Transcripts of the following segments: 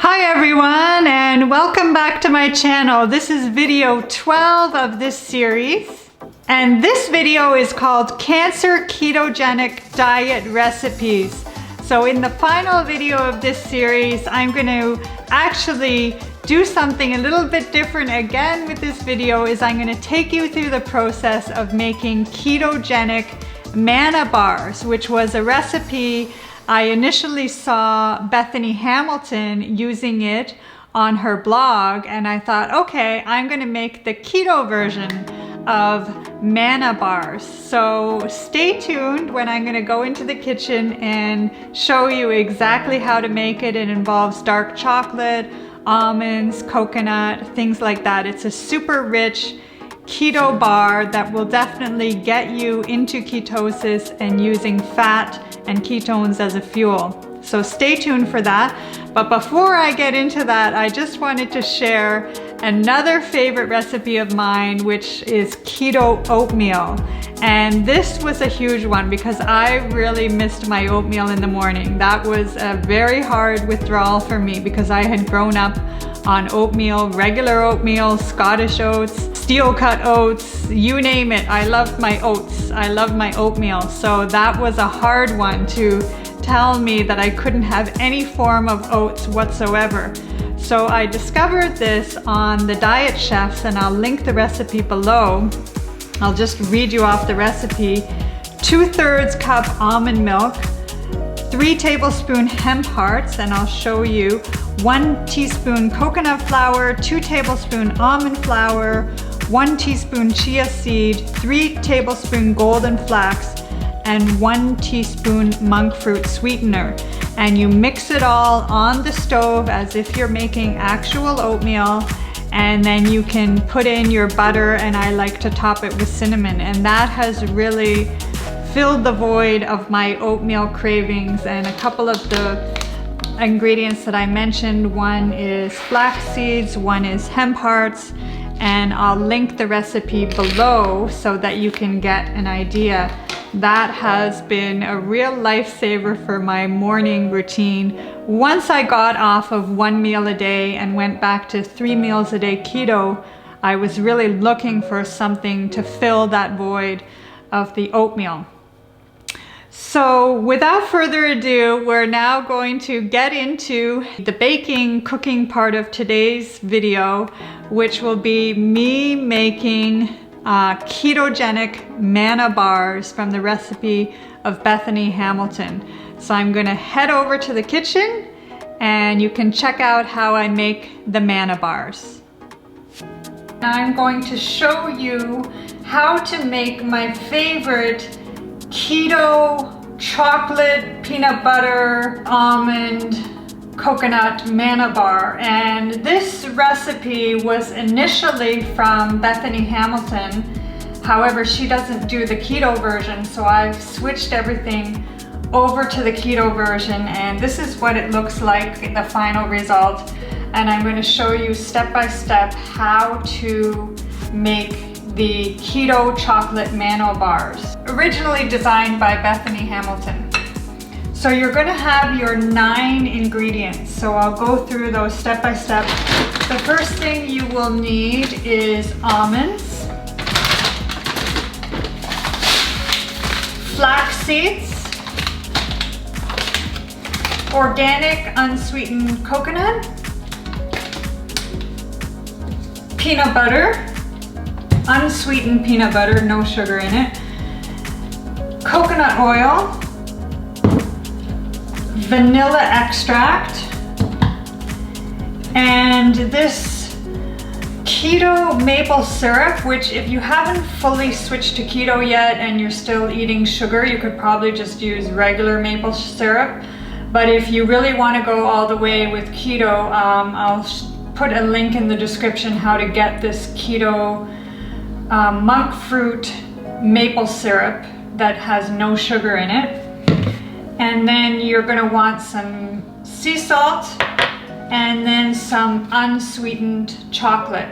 Hi everyone, and welcome back to my channel. This is video 12 of this series, and this video is called Cancer Ketogenic Diet Recipes. So in the final video of this series, I'm going to actually do something a little bit different again with this video. I'm going to take you through the process of making ketogenic manna bars, which was a recipe I initially saw Bethany Hamilton using it on her blog, and I thought, okay, I'm going to make the keto version of manna bars. So stay tuned when I'm going to go into the kitchen and show you exactly how to make it. It involves dark chocolate, almonds, coconut, things like that. It's a super rich keto bar that will definitely get you into ketosis and using fat and ketones as a fuel. So stay tuned for that. But before I get into that, I just wanted to share another favorite recipe of mine, which is keto oatmeal. And this was a huge one because I really missed my oatmeal in the morning. That was a very hard withdrawal for me because I had grown up on oatmeal, regular oatmeal, Scottish oats, steel cut oats, you name it. I loved my oats. I loved my oatmeal. So that was a hard one to tell me that I couldn't have any form of oats whatsoever. So I discovered this on the Diet Chefs, and I'll link the recipe below. I'll just read you off the recipe. 2/3 cup almond milk, 3 tablespoon hemp hearts, and I'll show you 1 teaspoon coconut flour, 2 tablespoon almond flour, 1 teaspoon chia seed, 3 tablespoon golden flax, and 1 teaspoon monk fruit sweetener. And you mix it all on the stove as if you're making actual oatmeal, and then you can put in your butter, and I like to top it with cinnamon. And that has really filled the void of my oatmeal cravings. And a couple of the ingredients that I mentioned, one is flax seeds, one is hemp hearts, and I'll link the recipe below so that you can get an idea. That has been a real lifesaver for my morning routine. Once I got off of 1 meal a day and went back to 3 meals a day keto, I was really looking for something to fill that void of the oatmeal. So without further ado, we're now going to get into the baking, cooking part of today's video, which will be me making ketogenic manna bars from the recipe of Bethany Hamilton. So I'm going to head over to the kitchen and you can check out how I make the manna bars. Now I'm going to show you how to make my favorite keto chocolate, peanut butter, almond, coconut manna bar. And this recipe was initially from Bethany Hamilton. However, she doesn't do the keto version, so I've switched everything over to the keto version, and this is what it looks like in the final result. And I'm going to show you step by step how to make the keto chocolate manna bars, originally designed by Bethany Hamilton. So you're going to have your 9 ingredients. So I'll go through those step by step. The first thing you will need is almonds, flax seeds, organic unsweetened coconut, peanut butter, unsweetened peanut butter, no sugar in it, coconut oil, vanilla extract, and this keto maple syrup, which if you haven't fully switched to keto yet and you're still eating sugar, you could probably just use regular maple syrup. But if you really want to go all the way with keto, I'll put a link in the description how to get this keto monk fruit maple syrup that has no sugar in it. And then you're going to want some sea salt and then some unsweetened chocolate.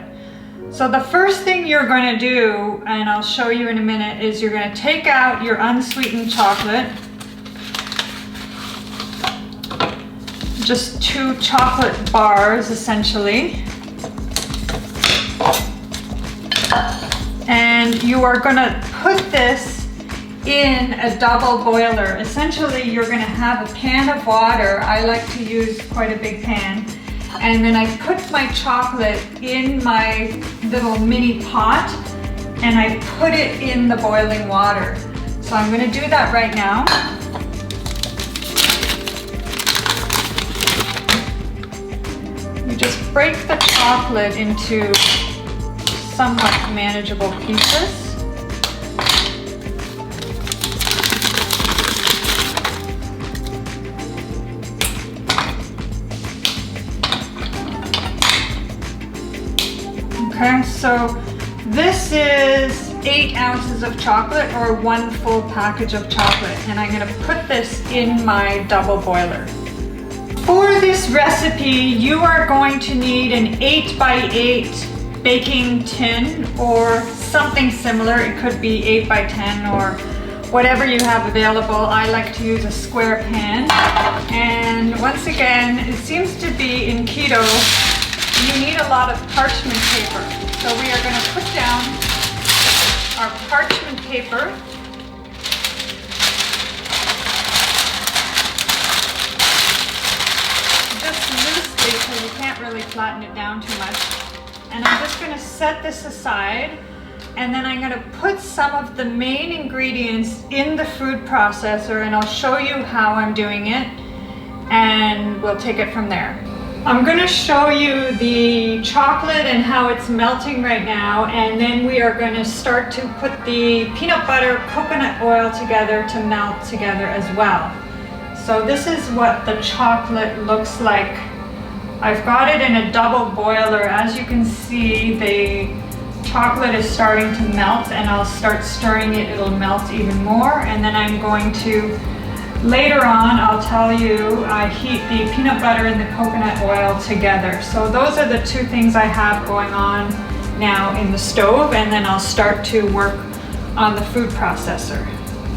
So the first thing you're going to do, and I'll show you in a minute, is you're going to take out your unsweetened chocolate. just 2 chocolate bars essentially. And you are gonna put this in a double boiler. Essentially, you're gonna have a pan of water. I like to use quite a big pan. And then I put my chocolate in my little mini pot and I put it in the boiling water. So I'm gonna do that right now. You just break the chocolate into somewhat manageable pieces. Okay, so this is 8 ounces of chocolate or 1 full package of chocolate, and I'm gonna put this in my double boiler. For this recipe, you are going to need an 8 by 8 baking tin or something similar. It could be 8 by 10 or whatever you have available. I like to use a square pan. And once again, it seems to be in keto, you need a lot of parchment paper. So we are going to put down our parchment paper. Just loosely, so you can't really flatten it down too much. And I'm just going to set this aside, and then I'm going to put some of the main ingredients in the food processor, and I'll show you how I'm doing it, and we'll take it from there. I'm going to show you the chocolate and how it's melting right now, and then we are going to start to put the peanut butter, coconut oil together to melt together as well. So this is what the chocolate looks like. I've got it in a double boiler. As you can see, the chocolate is starting to melt, and I'll start stirring it. It'll melt even more, and then I'm going to, later on, I'll tell you, I heat the peanut butter and the coconut oil together. So those are the 2 things I have going on now in the stove, and then I'll start to work on the food processor.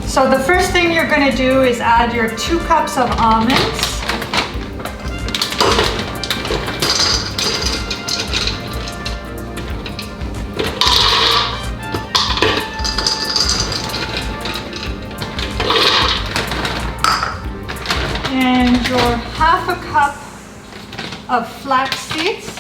So the first thing you're going to do is add your 2 cups of almonds. And your 1/2 cup of flax seeds.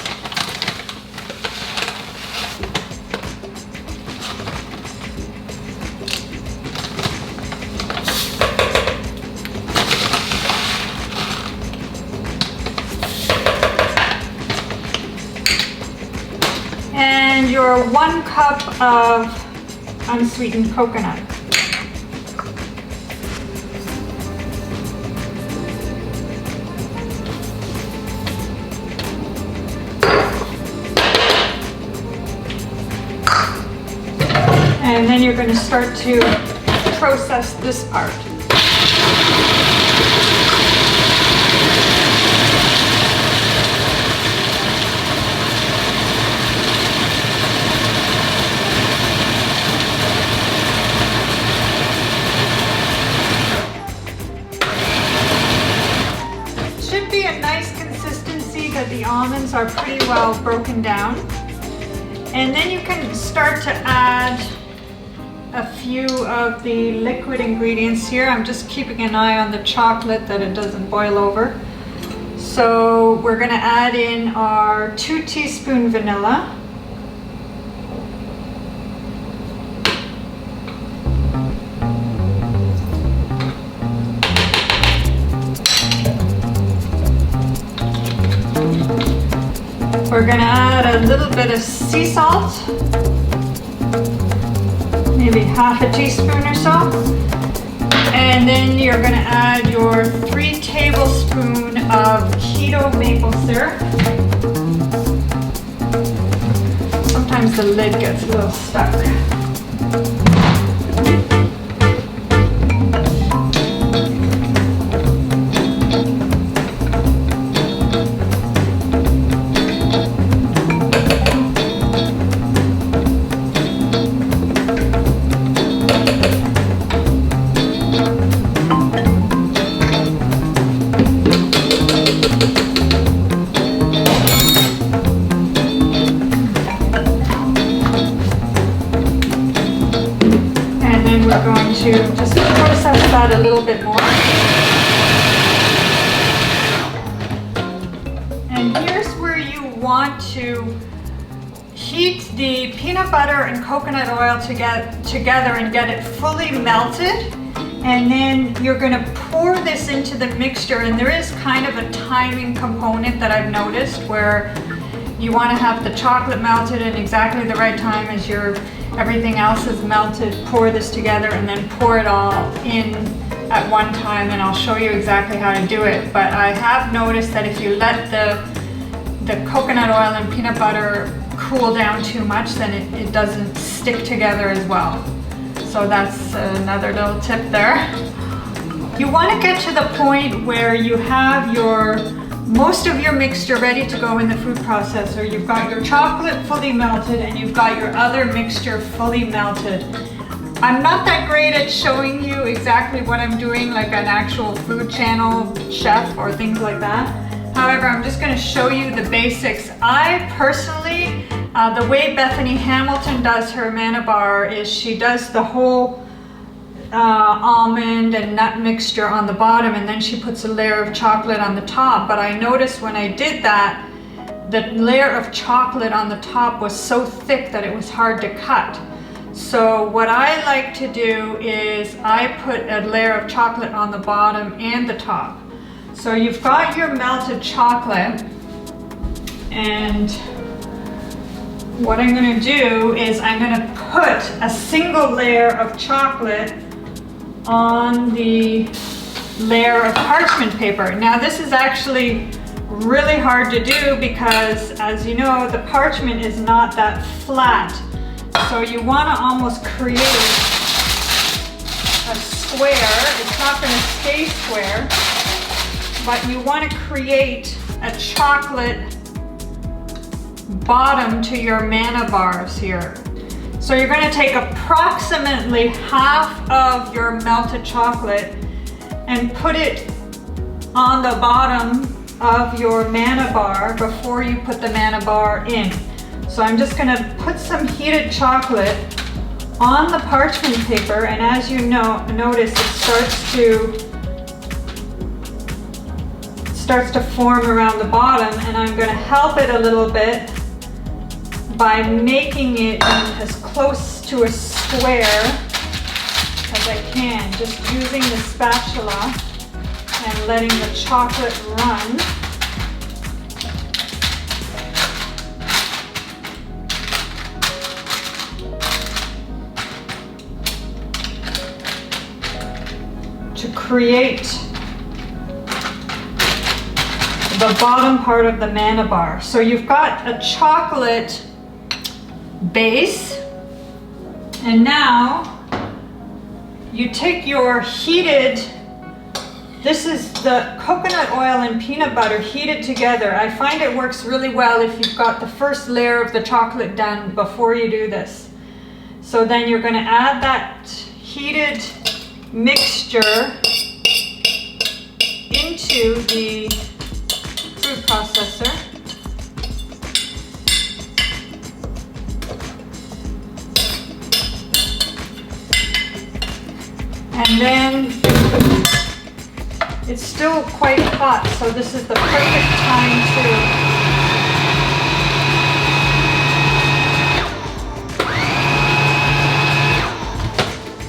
And your 1 cup of unsweetened coconut. And then you're going to start to process this part. Should be a nice consistency that the almonds are pretty well broken down. And then you can start to add a few of the liquid ingredients here. I'm just keeping an eye on the chocolate that it doesn't boil over. So we're going to add in our 2 teaspoon vanilla. We're going to add a little bit of sea salt. Maybe 1/2 teaspoon or so. And then you're going to add your 3 tablespoons of keto maple syrup. Sometimes the lid gets a little stuck. to just process that a little bit more. And here's where you want to heat the peanut butter and coconut oil together and get it fully melted. And then you're going to pour this into the mixture, and there is kind of a timing component that I've noticed where you want to have the chocolate melted in exactly the right time as everything else is melted. Pour this together and then pour it all in at one time, and I'll show you exactly how to do it. But I have noticed that if you let the coconut oil and peanut butter cool down too much, then it doesn't stick together as well. So that's another little tip there. You want to get to the point where you have most of your mixture ready to go in the food processor. You've got your chocolate fully melted and you've got your other mixture fully melted. I'm not that great at showing you exactly what I'm doing like an actual food channel chef or things like that. However, I'm just going to show you the basics. I personally, the way Bethany Hamilton does her manna bar is she does the whole almond and nut mixture on the bottom, and then she puts a layer of chocolate on the top. But I noticed when I did that, the layer of chocolate on the top was so thick that it was hard to cut. So what I like to do is I put a layer of chocolate on the bottom and the top. So you've got your melted chocolate, and what I'm going to do is I'm going to put a single layer of chocolate on the layer of parchment paper. Now this is actually really hard to do because, as you know, the parchment is not that flat. So you want to almost create a square. It's not going to stay square, but you want to create a chocolate bottom to your manna bars here. So you're going to take approximately half of your melted chocolate and put it on the bottom of your manna bar before you put the manna bar in. So I'm just going to put some heated chocolate on the parchment paper, and as you notice, it starts to form around the bottom, and I'm going to help it a little bit by making it as close to a square as I can, just using the spatula and letting the chocolate run. To create the bottom part of the manna bar. So you've got a chocolate base, and now you take your heated, this is the coconut oil and peanut butter heated together. I find it works really well if you've got the first layer of the chocolate done before you do this. So then you're going to add that heated mixture into the food processor. And then it's still quite hot, so this is the perfect time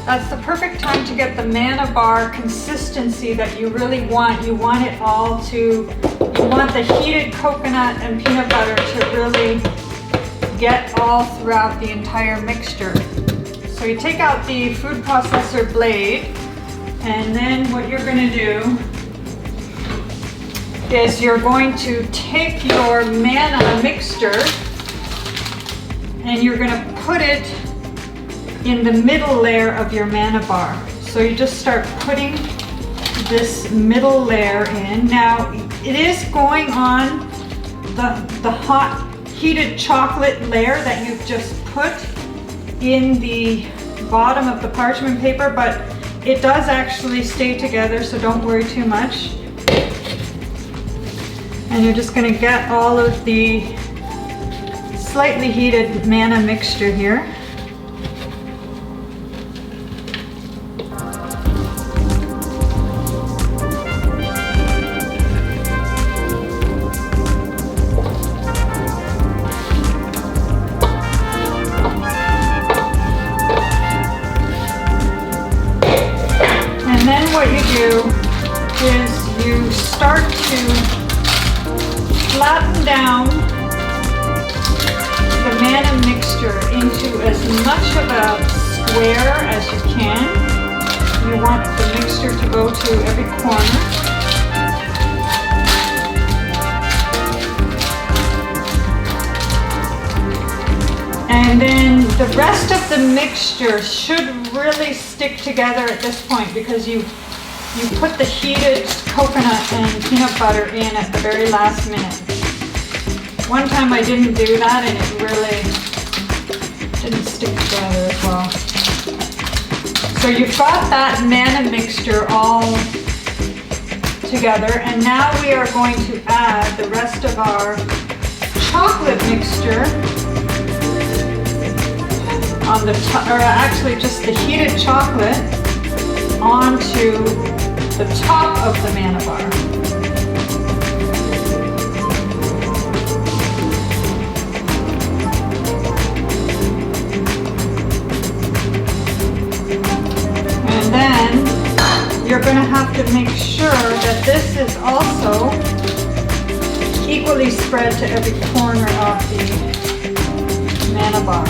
That's the perfect time to get the manna bar consistency that you really want. You want it all to, you want the heated coconut and peanut butter to really get all throughout the entire mixture. So you take out the food processor blade, and then what you're going to do is you're going to take your manna mixture and you're going to put it in the middle layer of your manna bar. So you just start putting this middle layer in. Now it is going on the hot heated chocolate layer that you've just put in the bottom of the parchment paper, but it does actually stay together, so don't worry too much. And you're just going to get all of the slightly heated manna mixture here. down the manna mixture into as much of a square as you can. You want the mixture to go to every corner. And then the rest of the mixture should really stick together at this point because you put the heated coconut and peanut butter in at the very last minute. One time I didn't do that and it really didn't stick together as well. So you've got that manna mixture all together, and now we are going to add the rest of our chocolate mixture on the top, or actually just the heated chocolate onto the top of the manna bar. And then you're going to have to make sure that this is also equally spread to every corner of the manna bar.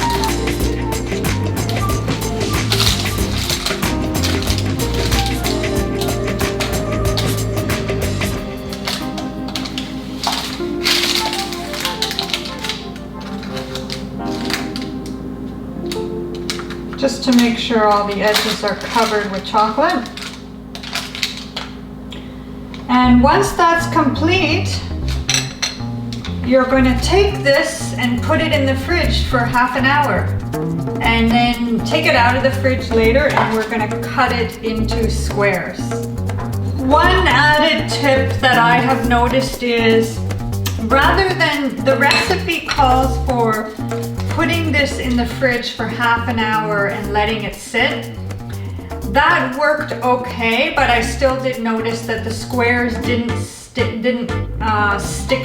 Just to make sure all the edges are covered with chocolate. And once that's complete, you're going to take this and put it in the fridge for half an hour. And then take it out of the fridge later and we're going to cut it into squares. One added tip that I have noticed is, rather than, the recipe calls for putting this in the fridge for half an hour and letting it sit. That worked okay, but I still did notice that the squares didn't stick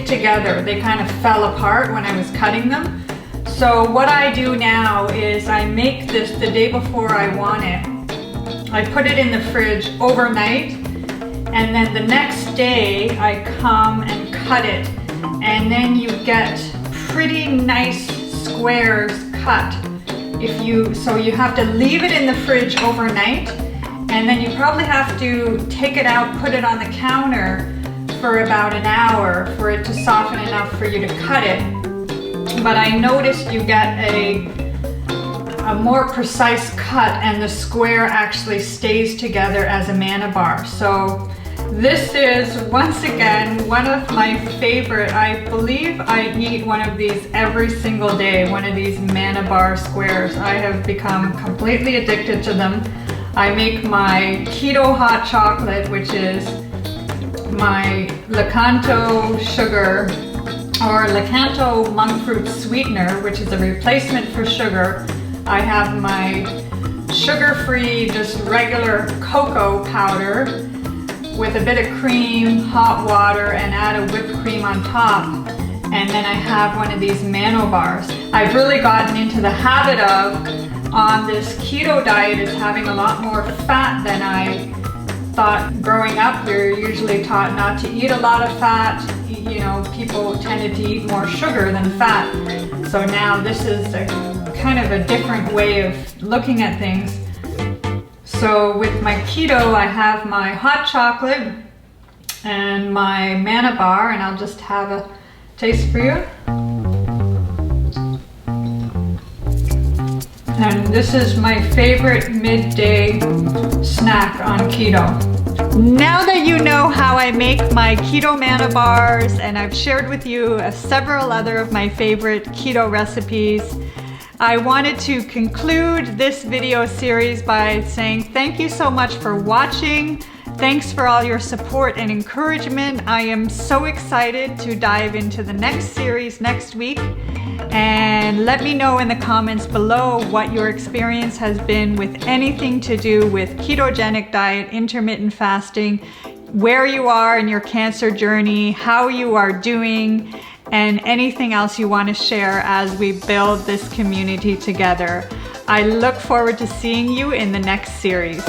together. They kind of fell apart when I was cutting them. So what I do now is I make this the day before I want it. I put it in the fridge overnight, and then the next day I come and cut it, and then you get pretty nice squares cut. So you have to leave it in the fridge overnight, and then you probably have to take it out, put it on the counter for about an hour for it to soften enough for you to cut it. But I noticed you get a more precise cut and the square actually stays together as a manna bar. So this is, once again, one of my favorite. I believe I eat one of these every single day, one of these manna bar squares. I have become completely addicted to them. I make my keto hot chocolate, which is my Leckie sugar, or Leckie monk fruit sweetener, which is a replacement for sugar. I have my sugar-free, just regular cocoa powder with a bit of cream, hot water, and add a whipped cream on top. And then I have one of these nano bars. I've really gotten into the habit of, on this keto diet, is having a lot more fat than I thought. Growing up, we were usually taught not to eat a lot of fat. You know, people tended to eat more sugar than fat. So now this is a kind of a different way of looking at things. So with my keto, I have my hot chocolate and my manna bar, and I'll just have a taste for you. And this is my favorite midday snack on keto. Now that you know how I make my keto manna bars, and I've shared with you several other of my favorite keto recipes, I wanted to conclude this video series by saying thank you so much for watching. Thanks for all your support and encouragement. I am so excited to dive into the next series next week. And let me know in the comments below what your experience has been with anything to do with ketogenic diet, intermittent fasting, where you are in your cancer journey, how you are doing, and anything else you want to share as we build this community together. I look forward to seeing you in the next series.